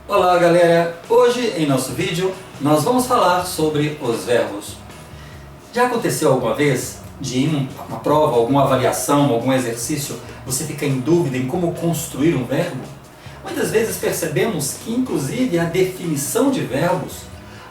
Olá galera, hoje em nosso vídeo nós vamos falar sobre os verbos. Já aconteceu alguma vez de em uma prova, alguma avaliação, algum exercício, você fica em dúvida em como construir um verbo? Muitas vezes percebemos que inclusive a definição de verbos,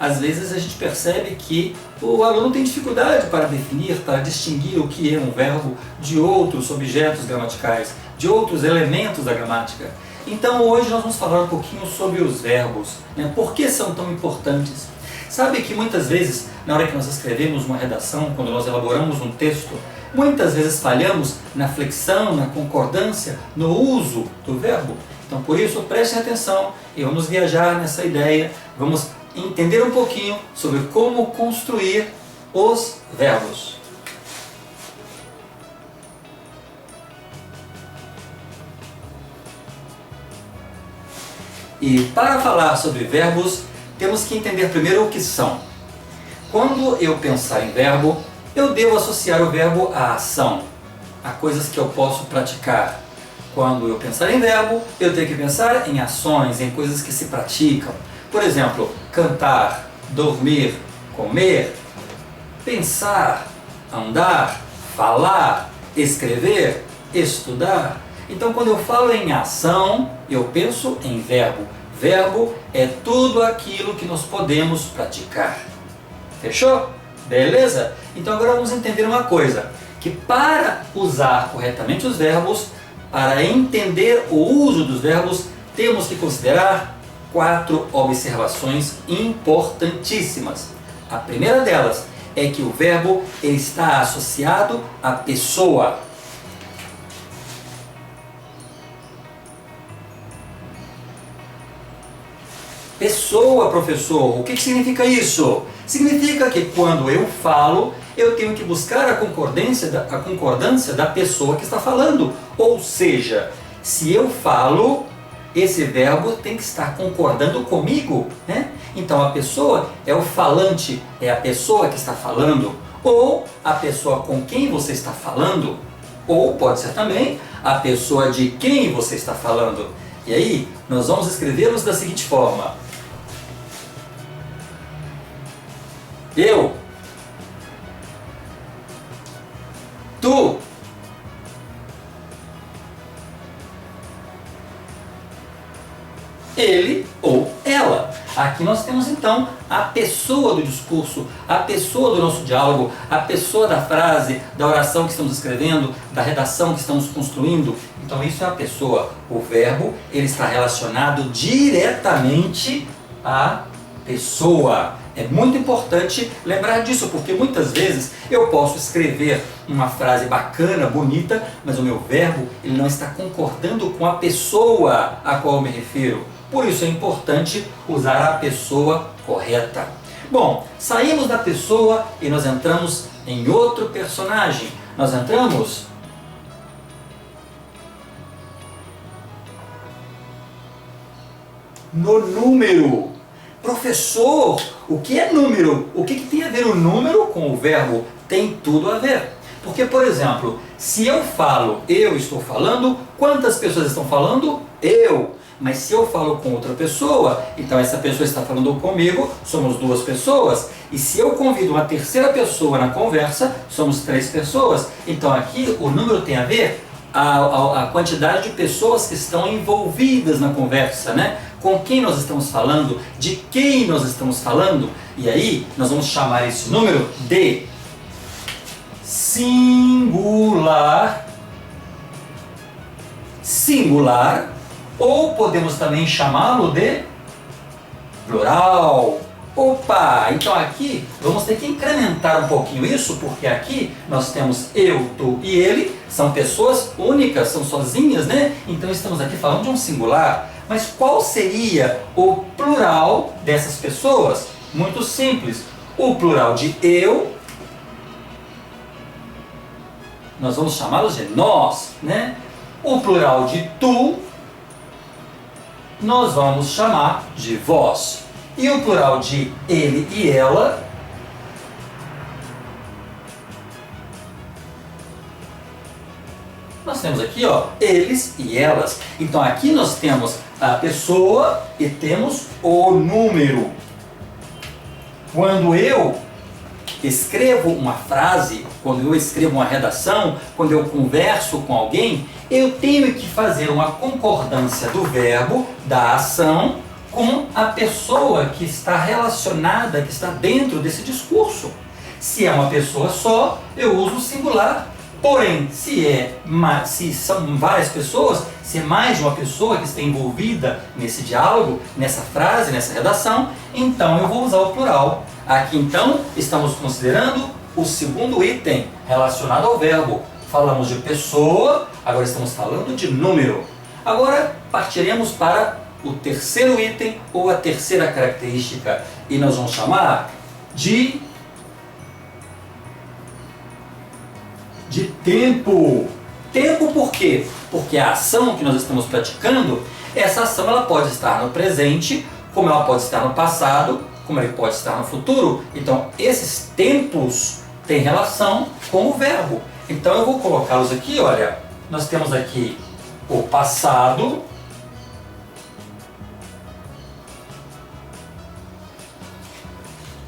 às vezes a gente percebe que o aluno tem dificuldade para definir, para distinguir o que é um verbo de outros objetos gramaticais, de outros elementos da gramática. Então hoje nós vamos falar um pouquinho sobre os verbos, né? Por que são tão importantes? Sabe que muitas vezes, na hora que nós escrevemos uma redação, quando nós elaboramos um texto, muitas vezes falhamos na flexão, na concordância, no uso do verbo. Então por isso prestem atenção e vamos viajar nessa ideia, vamos entender um pouquinho sobre como construir os verbos. E para falar sobre verbos, temos que entender primeiro o que são. Quando eu pensar em verbo, eu devo associar o verbo à ação, a coisas que eu posso praticar. Quando eu pensar em verbo, eu tenho que pensar em ações, em coisas que se praticam. Por exemplo, cantar, dormir, comer, pensar, andar, falar, escrever, estudar. Então, quando eu falo em ação, eu penso em verbo. Verbo é tudo aquilo que nós podemos praticar. Fechou? Beleza? Então agora vamos entender uma coisa, que para usar corretamente os verbos, para entender o uso dos verbos, temos que considerar 4 observações importantíssimas. A primeira delas é que o verbo está associado à pessoa. Pessoa, professor, o que significa isso? Significa que quando eu falo, eu tenho que buscar a concordância da pessoa que está falando. Ou seja, se eu falo, esse verbo tem que estar concordando comigo, né? Então a pessoa é o falante, é a pessoa que está falando, ou a pessoa com quem você está falando, ou pode ser também a pessoa de quem você está falando. E aí, nós vamos escrevê-los da seguinte forma. Eu, tu, ele ou ela. Aqui nós temos então a pessoa do discurso, a pessoa do nosso diálogo, a pessoa da frase, da oração que estamos escrevendo, da redação que estamos construindo. Então isso é a pessoa. O verbo, ele está relacionado diretamente à pessoa. É muito importante lembrar disso, porque muitas vezes eu posso escrever uma frase bacana, bonita, mas o meu verbo ele não está concordando com a pessoa a qual eu me refiro. Por isso é importante usar a pessoa correta. Bom, saímos da pessoa e nós entramos em outro personagem. Nós entramos no número. Professor, o que é número? O que tem a ver o número com o verbo? Tem tudo a ver. Porque, por exemplo, se eu falo, eu estou falando, quantas pessoas estão falando? Eu. Mas se eu falo com outra pessoa, então essa pessoa está falando comigo, somos 2 pessoas. E se eu convido uma terceira pessoa na conversa, somos 3 pessoas. Então aqui o número tem a ver a quantidade de pessoas que estão envolvidas na conversa, né? Com quem nós estamos falando, de quem nós estamos falando. E aí nós vamos chamar esse número de singular. Singular. Ou podemos também chamá-lo de plural. Opa! Então aqui vamos ter que incrementar um pouquinho isso, porque aqui nós temos eu, tu e ele, são pessoas únicas, são sozinhas, né? Então estamos aqui falando de um singular. Mas qual seria o plural dessas pessoas? Muito simples. O plural de eu, nós vamos chamá-los de nós, né? O plural de tu, nós vamos chamar de vós. E o plural de ele e ela, nós temos aqui, ó, eles e elas. Então aqui nós temos a pessoa e temos o número. Quando eu escrevo uma frase, quando eu escrevo uma redação, quando eu converso com alguém, eu tenho que fazer uma concordância do verbo, da ação, com a pessoa que está relacionada, que está dentro desse discurso. Se é uma pessoa só, eu uso o singular. Porém, se são várias pessoas, se é mais de uma pessoa que está envolvida nesse diálogo, nessa frase, nessa redação, então eu vou usar o plural. Aqui então estamos considerando o segundo item relacionado ao verbo. Falamos de pessoa, agora estamos falando de número. Agora partiremos para o terceiro item ou a terceira característica e nós vamos chamar de tempo. Tempo por quê? Porque a ação que nós estamos praticando, essa ação ela pode estar no presente, como ela pode estar no passado, como ela pode estar no futuro. Então esses tempos têm relação com o verbo. Então eu vou colocá-los aqui, olha, nós temos aqui o passado,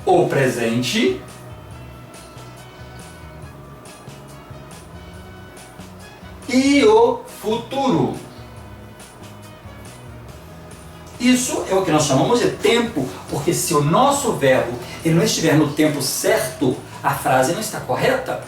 o presente e o futuro. Isso é o que nós chamamos de tempo, porque se o nosso verbo ele não estiver no tempo certo, a frase não está correta.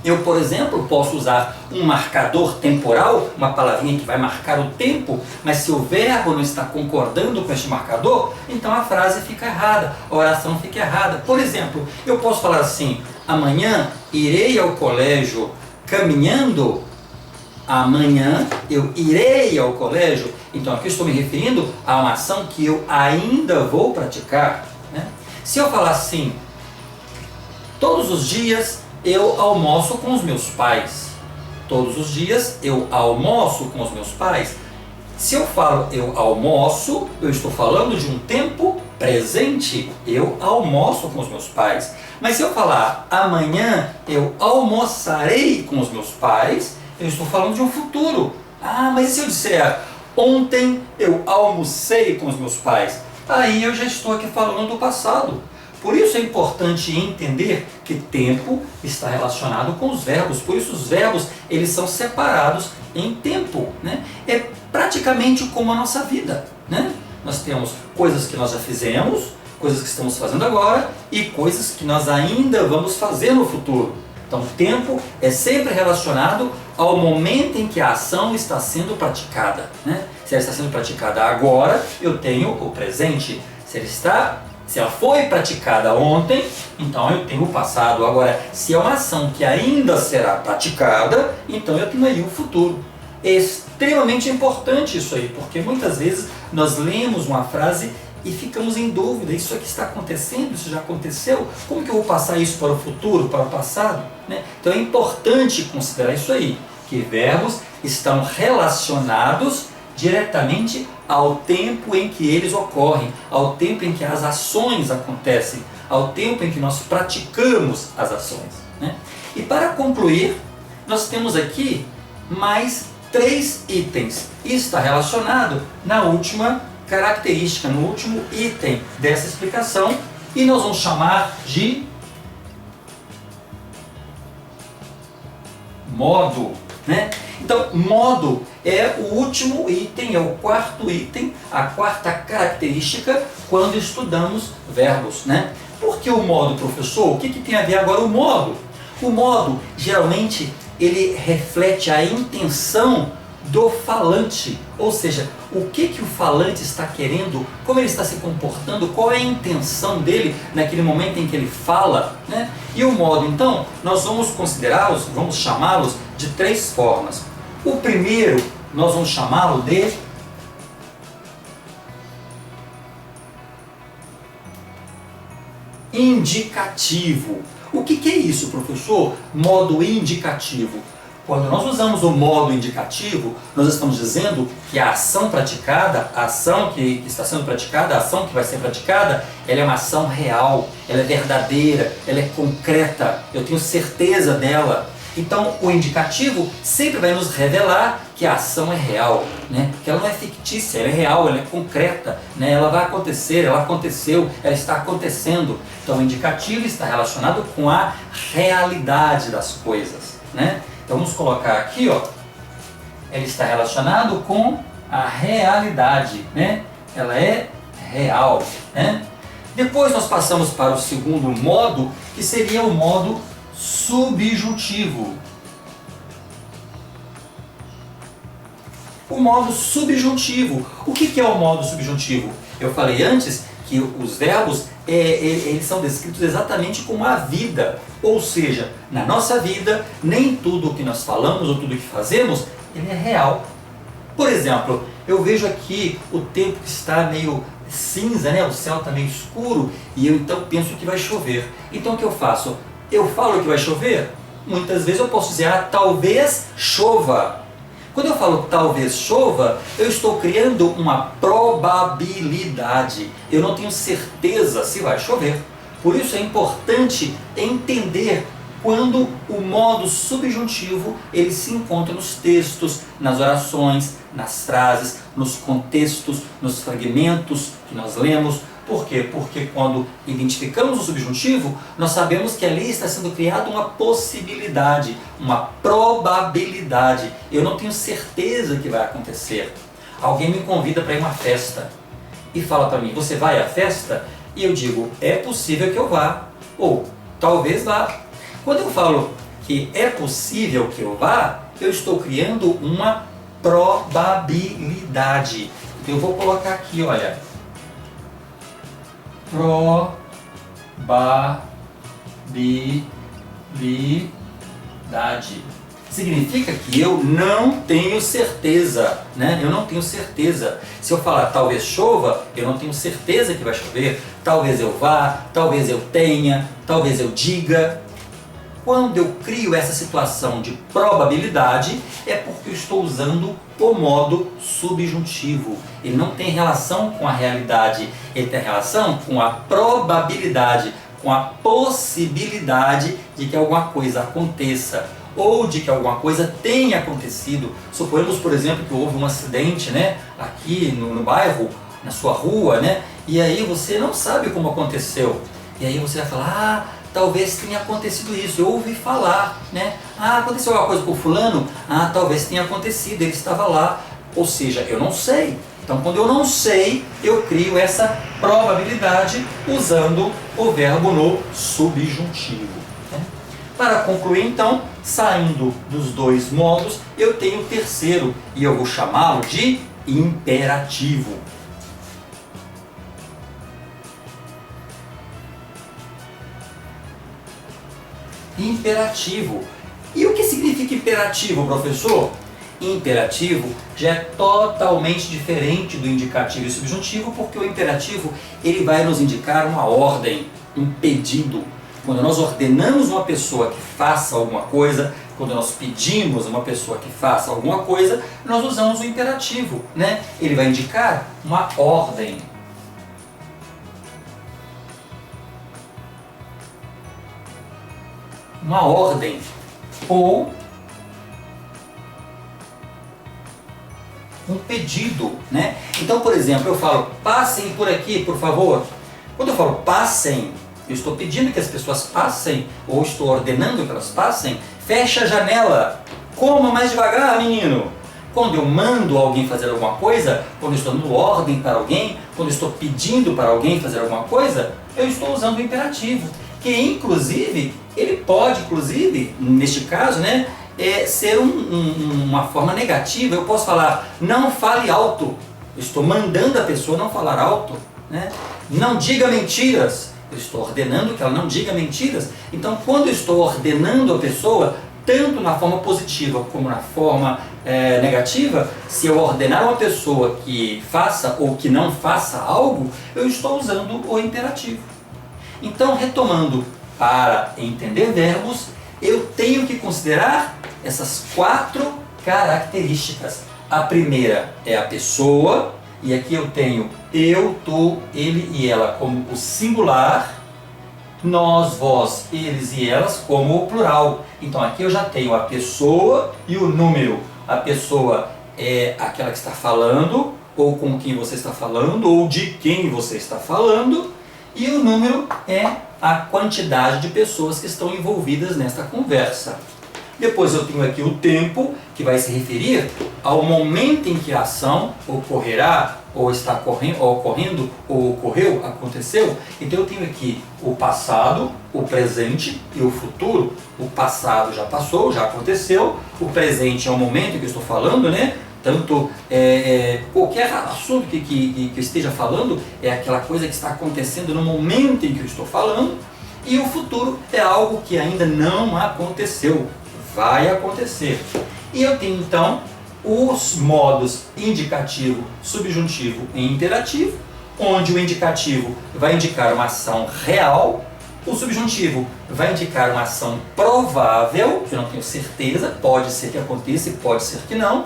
Eu, por exemplo, posso usar um marcador temporal, uma palavrinha que vai marcar o tempo, mas se o verbo não está concordando com este marcador, então a frase fica errada, a oração fica errada. Por exemplo, eu posso falar assim: amanhã irei ao colégio caminhando. Amanhã eu irei ao colégio. Então aqui eu estou me referindo a uma ação que eu ainda vou praticar, né? Se eu falar assim: todos os dias eu almoço com os meus pais. Todos os dias eu almoço com os meus pais. Se eu falo eu almoço, eu estou falando de um tempo presente. Eu almoço com os meus pais. Mas se eu falar amanhã eu almoçarei com os meus pais, eu estou falando de um futuro. Ah, mas e se eu disser ontem eu almocei com os meus pais? Aí eu já estou aqui falando do passado. Por isso é importante entender que tempo está relacionado com os verbos. Por isso os verbos eles são separados em tempo, né? É praticamente como a nossa vida, né? Nós temos coisas que nós já fizemos, coisas que estamos fazendo agora e coisas que nós ainda vamos fazer no futuro. Então, tempo é sempre relacionado ao momento em que a ação está sendo praticada, né? Se ela está sendo praticada agora, eu tenho o presente. Se ela foi praticada ontem, então eu tenho o passado. Agora, se é uma ação que ainda será praticada, então eu tenho aí o futuro. É extremamente importante isso aí, porque muitas vezes nós lemos uma frase e ficamos em dúvida: isso aqui está acontecendo, isso já aconteceu, como que eu vou passar isso para o futuro, para o passado, né? Então é importante considerar isso aí, que verbos estão relacionados diretamente ao tempo em que eles ocorrem, ao tempo em que as ações acontecem, ao tempo em que nós praticamos as ações, né? E para concluir, nós temos aqui mais 3 itens. Isso está relacionado na última característica, no último item dessa explicação, e nós vamos chamar de modo, né? Então, modo é o último item, é o quarto item, a quarta característica quando estudamos verbos, né? Por que o modo, professor? O que tem a ver agora o modo? O modo, geralmente, ele reflete a intenção do falante, ou seja, o que o falante está querendo, como ele está se comportando, qual é a intenção dele naquele momento em que ele fala, né? E o modo, então, nós vamos considerá-los, vamos chamá-los de 3 formas. O primeiro, nós vamos chamá-lo de indicativo. O que é isso, professor? Modo indicativo. Quando nós usamos o modo indicativo, nós estamos dizendo que a ação praticada, a ação que está sendo praticada, a ação que vai ser praticada, ela é uma ação real, ela é verdadeira, ela é concreta, eu tenho certeza dela. Então, o indicativo sempre vai nos revelar que a ação é real, né? Que ela não é fictícia, ela é real, ela é concreta, né? Ela vai acontecer, ela aconteceu, ela está acontecendo. Então, o indicativo está relacionado com a realidade das coisas, né? Então, vamos colocar aqui, ó, ele está relacionado com a realidade, né? Ela é real, né? Depois nós passamos para o segundo modo, que seria o modo subjuntivo. O modo subjuntivo. O que é o modo subjuntivo? Eu falei antes que os verbos eles são descritos exatamente como a vida. Ou seja, na nossa vida, nem tudo o que nós falamos ou tudo o que fazemos, ele é real. Por exemplo, eu vejo aqui o tempo que está meio cinza, né? O céu está meio escuro e eu então penso que vai chover. Então o que eu faço? Eu falo que vai chover? Muitas vezes eu posso dizer, talvez chova. Quando eu falo talvez chova, eu estou criando uma probabilidade. Eu não tenho certeza se vai chover. Por isso é importante entender quando o modo subjuntivo ele se encontra nos textos, nas orações, nas frases, nos contextos, nos fragmentos que nós lemos. Por quê? Porque quando identificamos o subjuntivo, nós sabemos que ali está sendo criada uma possibilidade, uma probabilidade. Eu não tenho certeza que vai acontecer. Alguém me convida para ir a uma festa e fala para mim, você vai à festa? E eu digo, é possível que eu vá, ou talvez vá. Quando eu falo que é possível que eu vá, eu estou criando uma probabilidade. Então eu vou colocar aqui, olha, probabilidade. Significa que eu não tenho certeza, né? Eu não tenho certeza. Se eu falar talvez chova, eu não tenho certeza que vai chover. Talvez eu vá, talvez eu tenha, talvez eu diga. Quando eu crio essa situação de probabilidade, é porque eu estou usando o modo subjuntivo. Ele não tem relação com a realidade, ele tem relação com a probabilidade, com a possibilidade de que alguma coisa aconteça ou de que alguma coisa tenha acontecido. Suponhamos, por exemplo, que houve um acidente, né, aqui no bairro, na sua rua, né, e aí você não sabe como aconteceu. E aí você vai falar, talvez tenha acontecido isso, eu ouvi falar, né? Aconteceu alguma coisa com o fulano? Talvez tenha acontecido, ele estava lá. Ou seja, eu não sei. Então, quando eu não sei, eu crio essa probabilidade usando o verbo no subjuntivo, né? Para concluir, então, saindo dos dois modos, eu tenho o terceiro, e eu vou chamá-lo de imperativo. Imperativo. E o que significa imperativo, professor? Imperativo já é totalmente diferente do indicativo e subjuntivo, porque o imperativo ele vai nos indicar uma ordem, um pedido. Quando nós ordenamos uma pessoa que faça alguma coisa, quando nós pedimos uma pessoa que faça alguma coisa, nós usamos o imperativo, né? Ele vai indicar uma ordem. Uma ordem ou um pedido, né? Então, por exemplo, eu falo, passem por aqui, por favor. Quando eu falo passem, eu estou pedindo que as pessoas passem, ou estou ordenando que elas passem. Fecha a janela, coma mais devagar, menino. Quando eu mando alguém fazer alguma coisa, quando eu estou dando ordem para alguém, quando eu estou pedindo para alguém fazer alguma coisa, eu estou usando o imperativo. Que inclusive, ele pode, neste caso, né, ser uma forma negativa. Eu posso falar, não fale alto. Eu estou mandando a pessoa não falar alto, né? Não diga mentiras. Eu estou ordenando que ela não diga mentiras. Então, quando eu estou ordenando a pessoa, tanto na forma positiva como na forma negativa, se eu ordenar uma pessoa que faça ou que não faça algo, eu estou usando o imperativo. Então, retomando, para entender verbos, eu tenho que considerar essas 4 características. A primeira é a pessoa, e aqui eu tenho eu, tu, ele e ela como o singular, nós, vós, eles e elas como o plural. Então aqui eu já tenho a pessoa e o número. A pessoa é aquela que está falando, ou com quem você está falando, ou de quem você está falando, e o número é a quantidade de pessoas que estão envolvidas nesta conversa. Depois eu tenho aqui o tempo, que vai se referir ao momento em que a ação ocorrerá, ou está ocorrendo, ou ocorreu, aconteceu. Então eu tenho aqui o passado, o presente e o futuro. O passado já passou, já aconteceu. O presente é o momento em que eu estou falando, né? Tanto qualquer assunto que eu esteja falando é aquela coisa que está acontecendo no momento em que eu estou falando. E o futuro é algo que ainda não aconteceu, vai acontecer. E eu tenho então os modos indicativo, subjuntivo e imperativo, onde o indicativo vai indicar uma ação real, o subjuntivo vai indicar uma ação provável, que eu não tenho certeza, pode ser que aconteça e pode ser que não,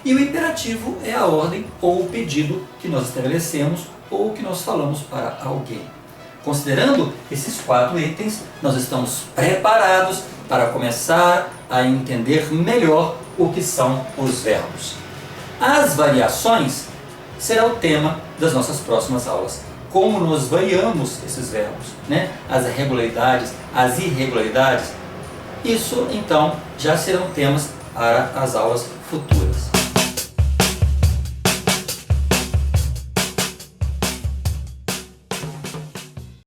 e o imperativo é a ordem ou o pedido que nós estabelecemos ou que nós falamos para alguém. Considerando esses 4 itens, nós estamos preparados para começar a entender melhor o que são os verbos. As variações será o tema das nossas próximas aulas. Como nós variamos esses verbos, né? As regularidades, as irregularidades. Isso, então, já serão temas para as aulas futuras.